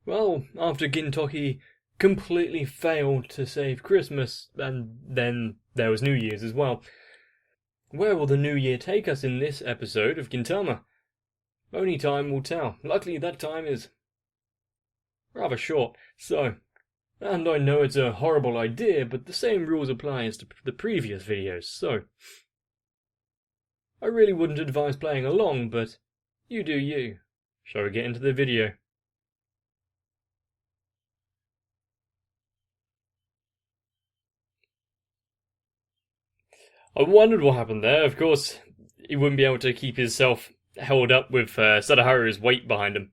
Well, after Gintoki completely failed to save Christmas, and then there was New Year's as well. Where will the new year take us in this episode of Gintama? Only time will tell. Luckily, that time is rather short, and I know it's a horrible idea, but the same rules apply as to the previous videos, so I really wouldn't advise playing along, but you do you. Shall we get into the video? I wondered what happened there. Of course, he wouldn't be able to keep himself held up with Sadaharu's weight behind him.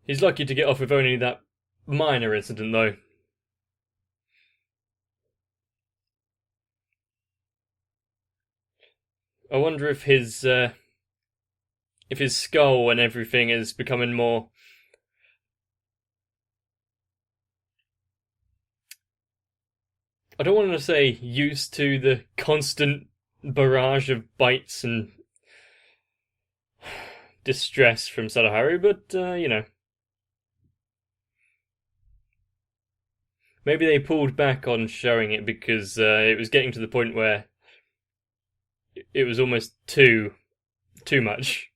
He's lucky to get off with only that minor incident, though. I wonder if his skull and everything is becoming more. I don't want to say used to the constant barrage of bites and distress from Sadaharu, but you know. Maybe they pulled back on showing it because it was getting to the point where it was almost too much.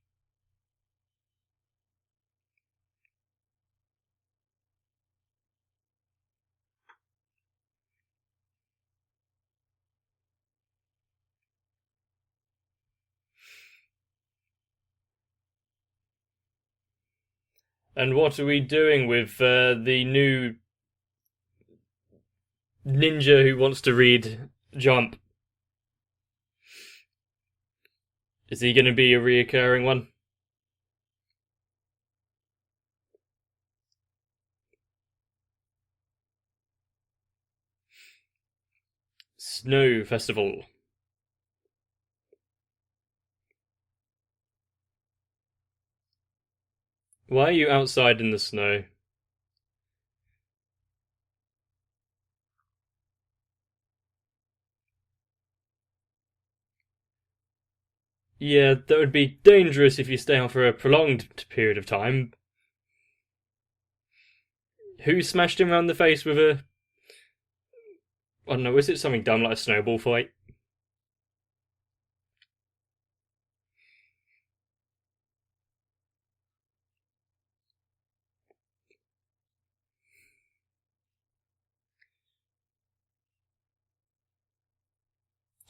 And what are we doing with the new ninja who wants to read Jump? Is he going to be a reoccurring one? Snow Festival. Why are you outside in the snow? Yeah, that would be dangerous if you stay out for a prolonged period of time. Who smashed him around the face with a... I don't know, was it something dumb like a snowball fight?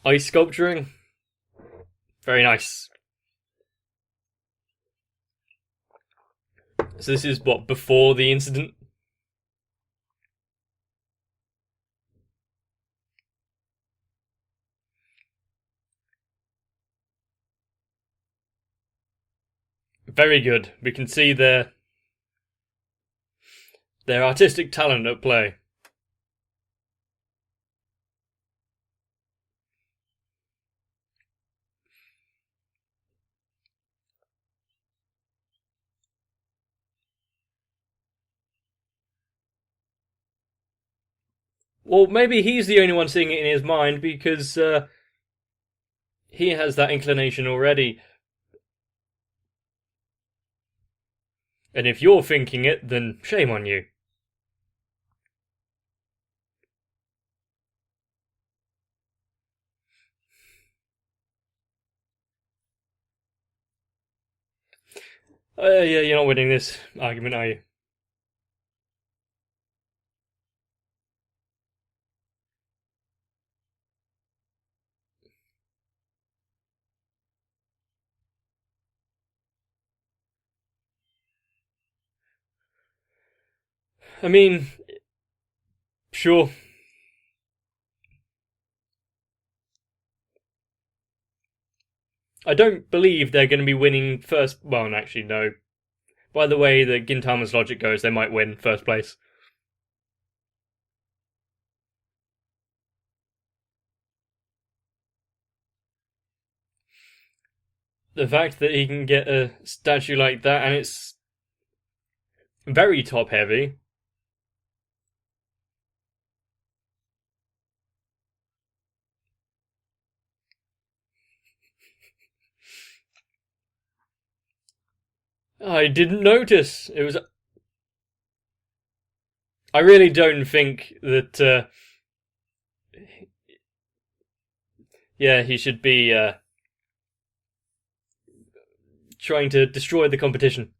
Ice sculpturing? Very nice. So this is what, before the incident? Very good. We can see their artistic talent at play. Well, maybe he's the only one seeing it in his mind because he has that inclination already. And if you're thinking it, then shame on you. Yeah, you're not winning this argument, are you? I mean, sure. I don't believe they're going to be winning first. Well, actually, no. By the way that Gintama's logic goes, they might win first place. The fact that he can get a statue like that and it's very top heavy. I didn't notice. It was. I really don't think that. Yeah, he should be trying to destroy the competition.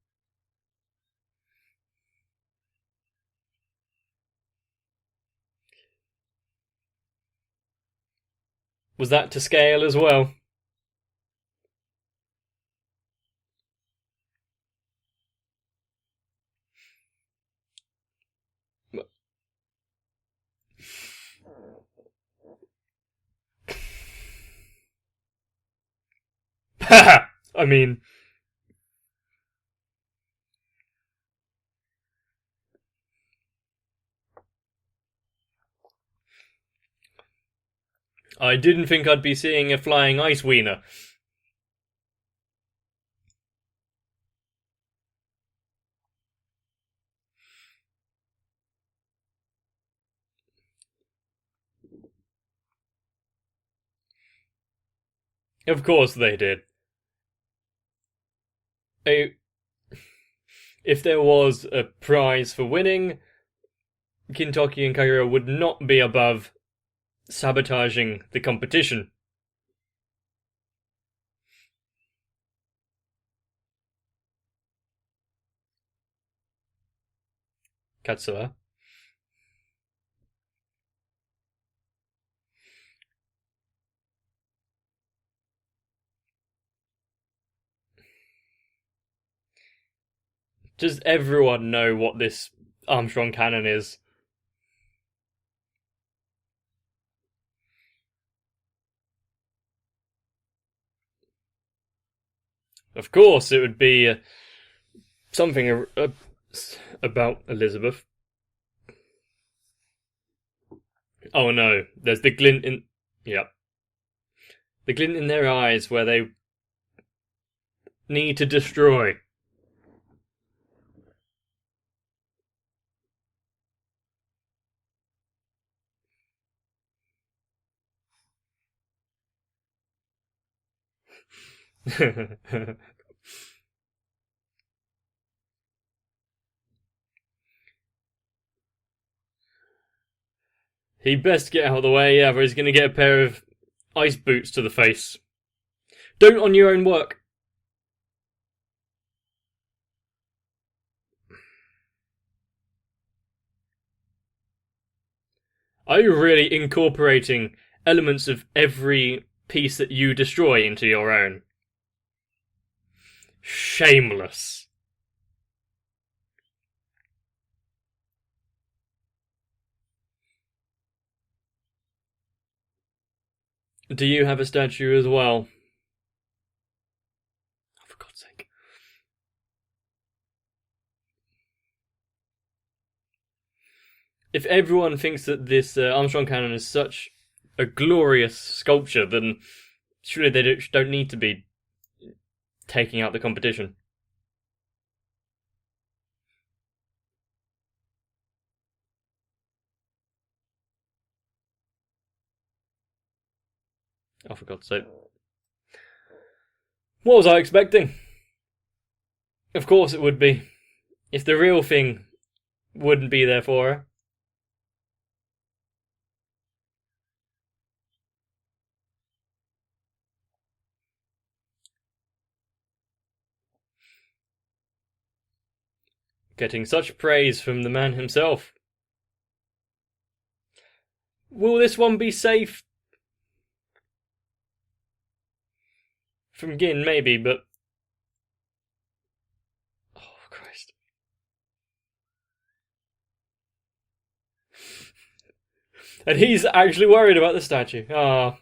Was that to scale as well? I mean, I didn't think I'd be seeing a flying ice wiener. Of course they did. If there was a prize for winning, Gintoki and Kaguya would not be above sabotaging the competition. Katsura. Does everyone know what this Armstrong cannon is? Of course, it would be something about Elizabeth. Oh no, there's the glint in. Yep. The glint in their eyes where they need to destroy. He best get out of the way, yeah, or he's gonna get a pair of ice boots to the face. Don't on your own work. Are you really incorporating elements of every piece that you destroy into your own? Shameless. Do you have a statue as well? Oh, for God's sake. If everyone thinks that this Armstrong cannon is such a glorious sculpture, then surely they don't need to be taking out the competition. Oh, for God's sake. What was I expecting? Of course it would be. If the real thing wouldn't be there for her. Getting such praise from the man himself. Will this one be safe? From Gin, maybe, but. Oh, Christ. And he's actually worried about the statue. Ah.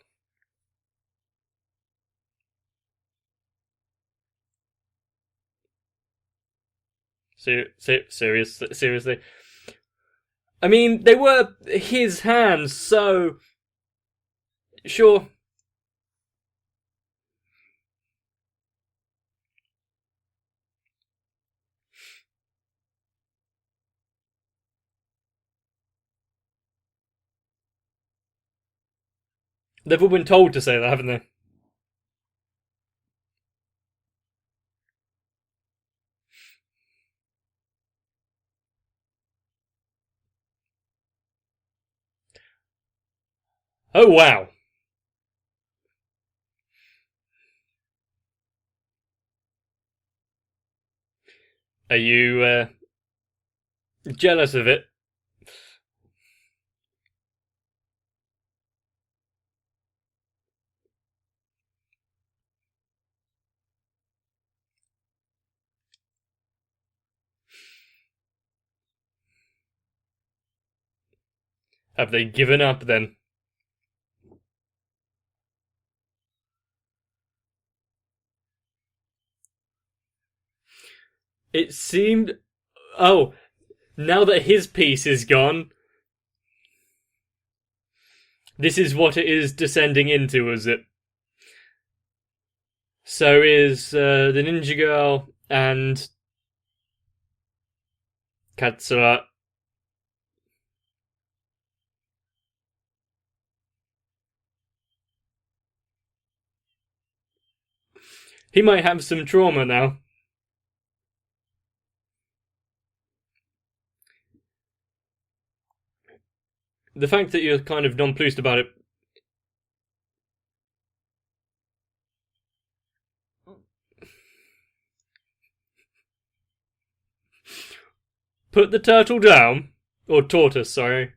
Seriously. I mean, they were his hands, so. Sure. They've all been told to say that, haven't they? Oh, wow. Are you jealous of it? Have they given up then? It seemed. Oh, now that his piece is gone, this is what it is descending into, is it? So is the ninja girl and Katsura. He might have some trauma now. The fact that you're kind of nonplussed about it. Put the turtle down. Or tortoise, sorry.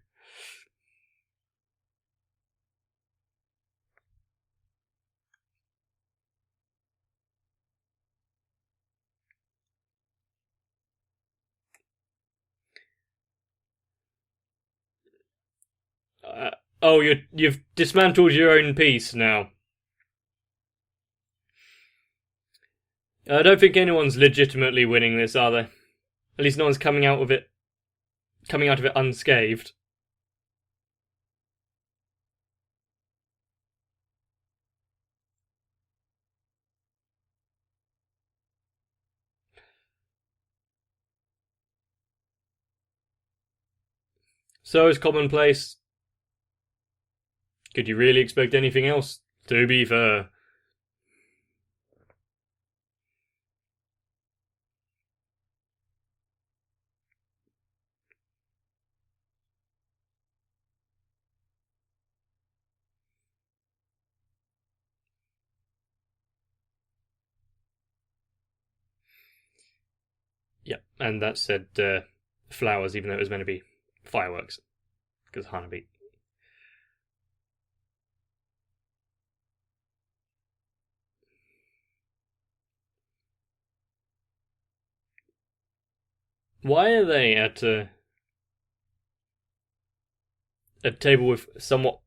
Oh, you've dismantled your own piece now. I don't think anyone's legitimately winning this, are they? At least no one's coming out of it unscathed. So is commonplace. Could you really expect anything else? To be fair. Yep, and that said flowers, even though it was meant to be fireworks. Because Hanabi. Why are they at a table with somewhat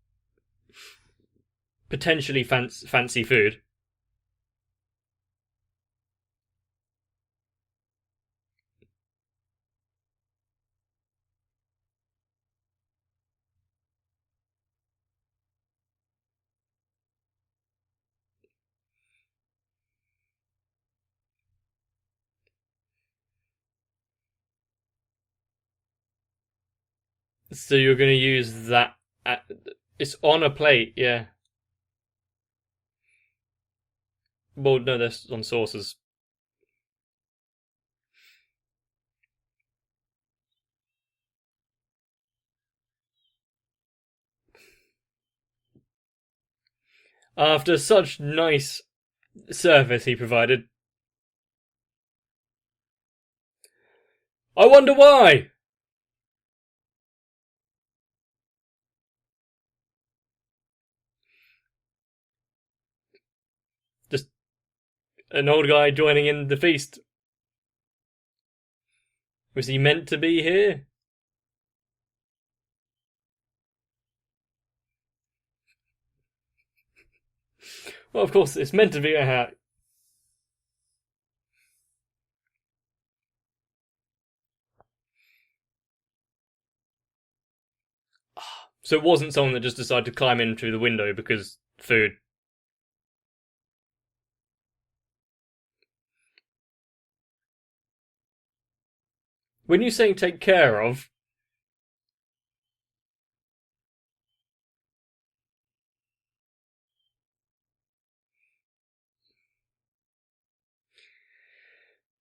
potentially fancy food? So you're going to use that. It's on a plate, yeah. Well, no, that's on saucers. After such nice service he provided. I wonder why! Just an old guy joining in the feast. Was he meant to be here? Well, of course, it's meant to be a hat. So it wasn't someone that just decided to climb in through the window because food. When you say take care of,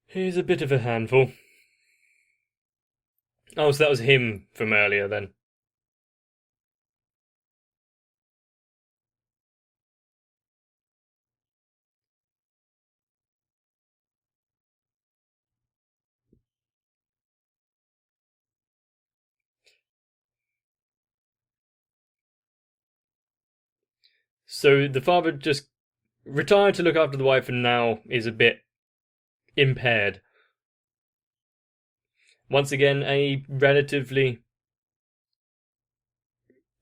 he's a bit of a handful. Oh, so that was him from earlier then. So the father just retired to look after the wife and now is a bit impaired. Once again, a relatively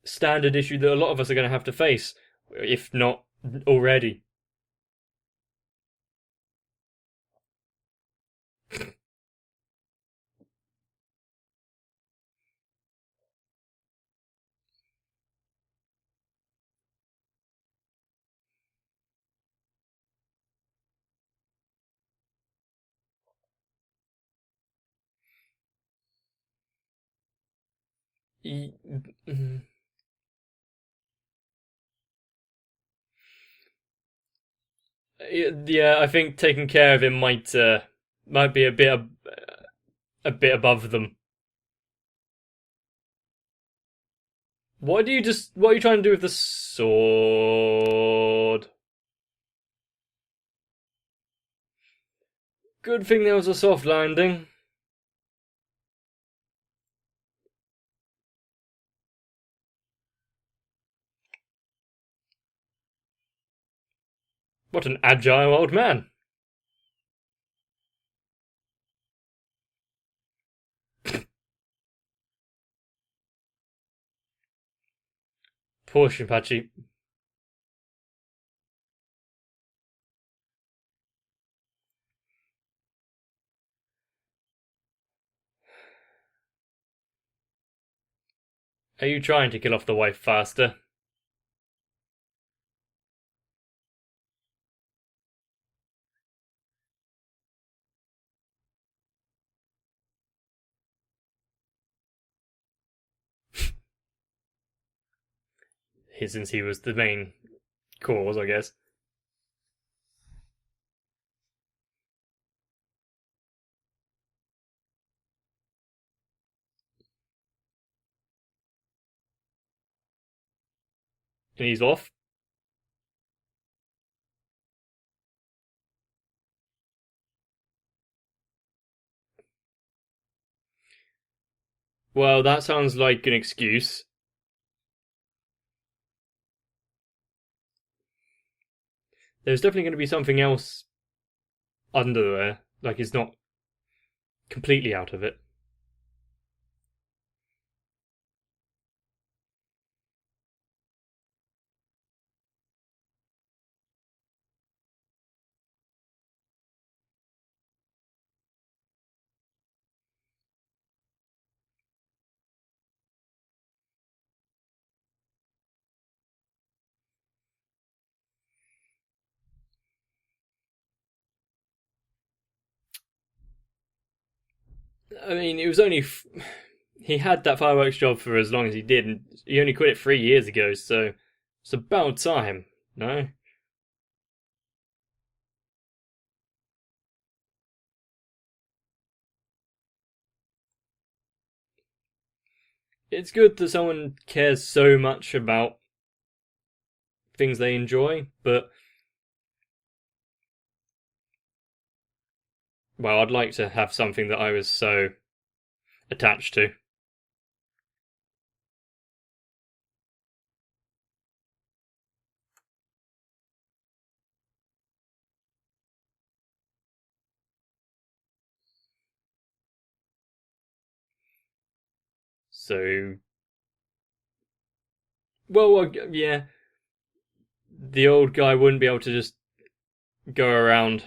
standard issue that a lot of us are going to have to face, if not already. Yeah, I think taking care of him might be a bit above them. What are you trying to do with the sword? Good thing there was a soft landing. What an agile old man. Poor Shinpachi. Are you trying to kill off the wife faster? Since he was the main cause, I guess. And he's off. Well, that sounds like an excuse. There's definitely going to be something else under there. Like he's not completely out of it. I mean, it was only. He had that fireworks job for as long as he did, and he only quit it 3 years ago, so it's about time, no? It's good that someone cares so much about things they enjoy, but. Well, I'd like to have something that I was so attached to. So. Well, yeah. The old guy wouldn't be able to just go around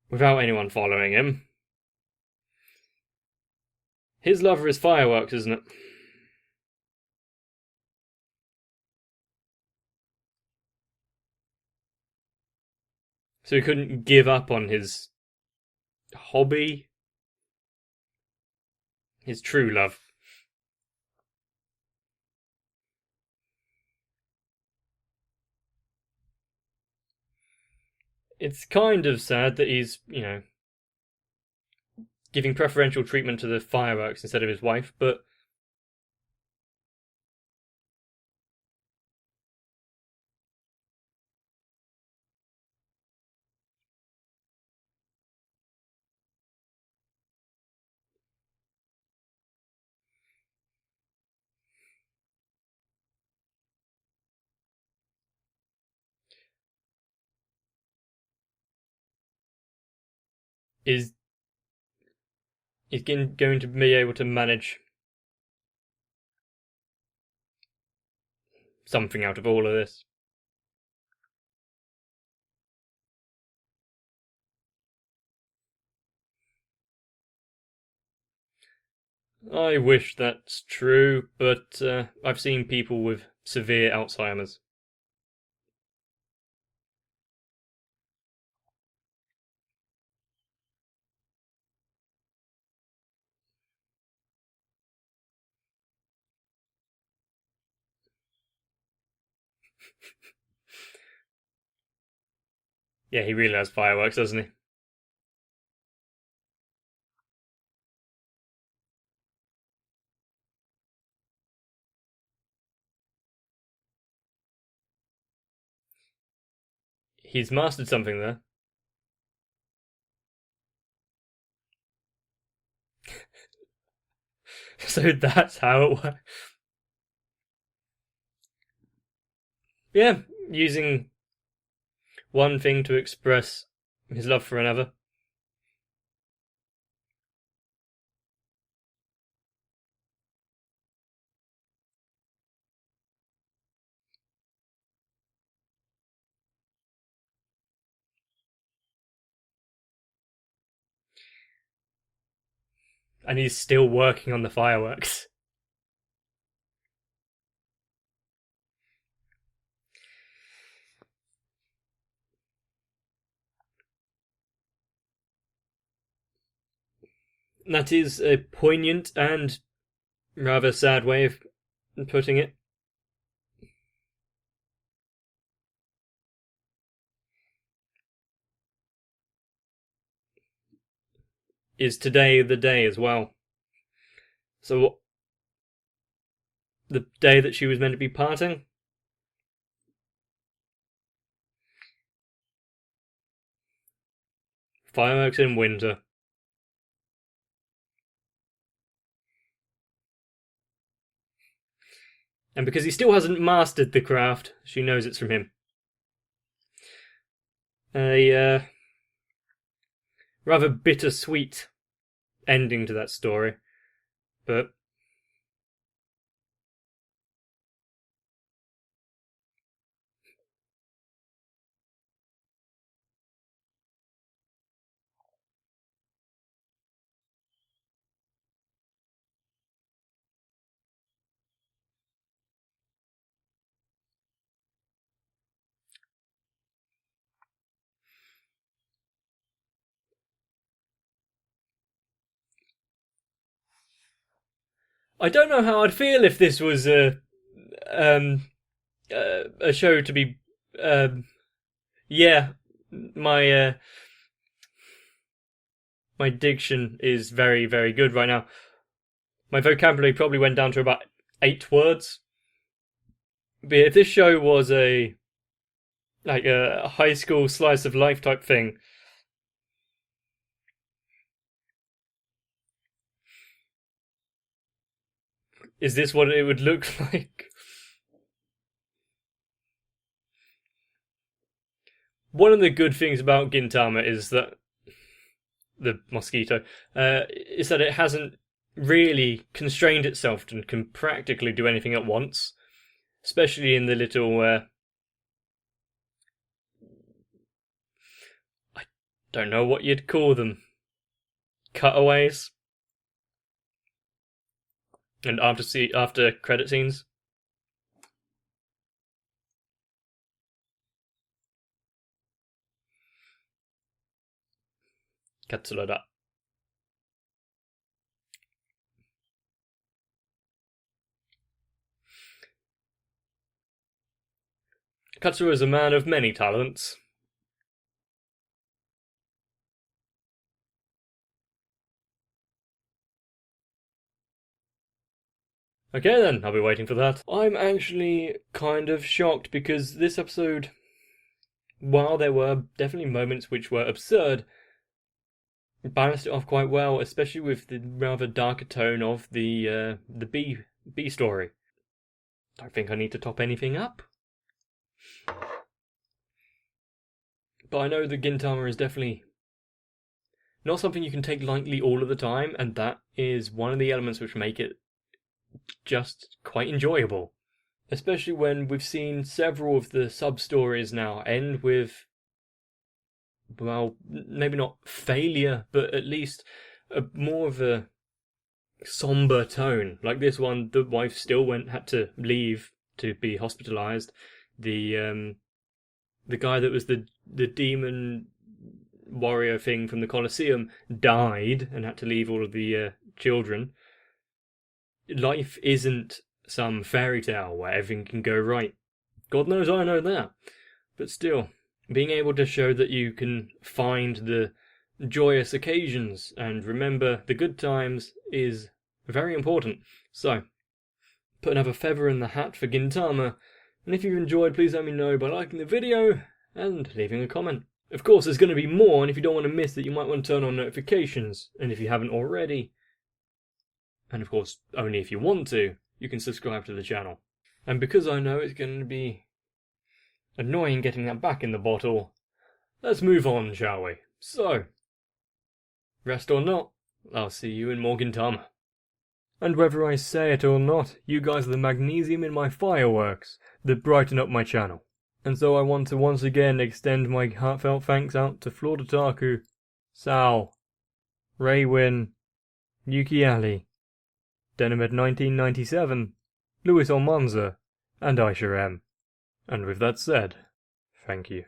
without anyone following him. His lover is fireworks, isn't it? So he couldn't give up on his hobby, his true love. It's kind of sad that he's, giving preferential treatment to the fireworks instead of his wife, but is going to be able to manage something out of all of this. I wish that's true, but I've seen people with severe Alzheimer's. Yeah, he really has fireworks, doesn't he? He's mastered something there. So that's how it works. Yeah, using one thing to express his love for another. And he's still working on the fireworks. That is a poignant and rather sad way of putting it. Is today the day as well? So, the day that she was meant to be parting? Fireworks in winter. And because he still hasn't mastered the craft, she knows it's from him. A rather bittersweet ending to that story. But I don't know how I'd feel if this was a show to be. Yeah, my my diction is very, very good right now. My vocabulary probably went down to about 8 words. But if this show was a high school slice of life type thing, is this what it would look like? One of the good things about Gintama is that the mosquito is that it hasn't really constrained itself and can practically do anything at once, especially in the little I don't know what you'd call them, cutaways and after credit scenes. Katsura da. Katsura is a man of many talents. Okay then, I'll be waiting for that. I'm actually kind of shocked because this episode, while there were definitely moments which were absurd, balanced it off quite well, especially with the rather darker tone of the B story. Don't think I need to top anything up. But I know that Gintama is definitely not something you can take lightly all of the time, and that is one of the elements which make it just quite enjoyable. Especially when we've seen several of the sub-stories now end with, well, maybe not failure, but at least more of a somber tone. Like this one, the wife still had to leave to be hospitalized. The guy that was the demon warrior thing from the Colosseum died and had to leave all of the children. Life isn't some fairy tale where everything can go right. God knows I know that. But still, being able to show that you can find the joyous occasions and remember the good times is very important. So, put another feather in the hat for Gintama, and if you've enjoyed, please let me know by liking the video and leaving a comment. Of course, there's going to be more, and if you don't want to miss it, you might want to turn on notifications, and if you haven't already, and of course, only if you want to, you can subscribe to the channel. And because I know it's going to be annoying getting that back in the bottle, let's move on, shall we? So, rest or not, I'll see you in more Gintama. And whether I say it or not, you guys are the magnesium in my fireworks that brighten up my channel. And so I want to once again extend my heartfelt thanks out to Flor Taku, Sal, Raywin, Yuki Ali, Denimed1997, Luis Almanza, and Aisha M. And with that said, thank you.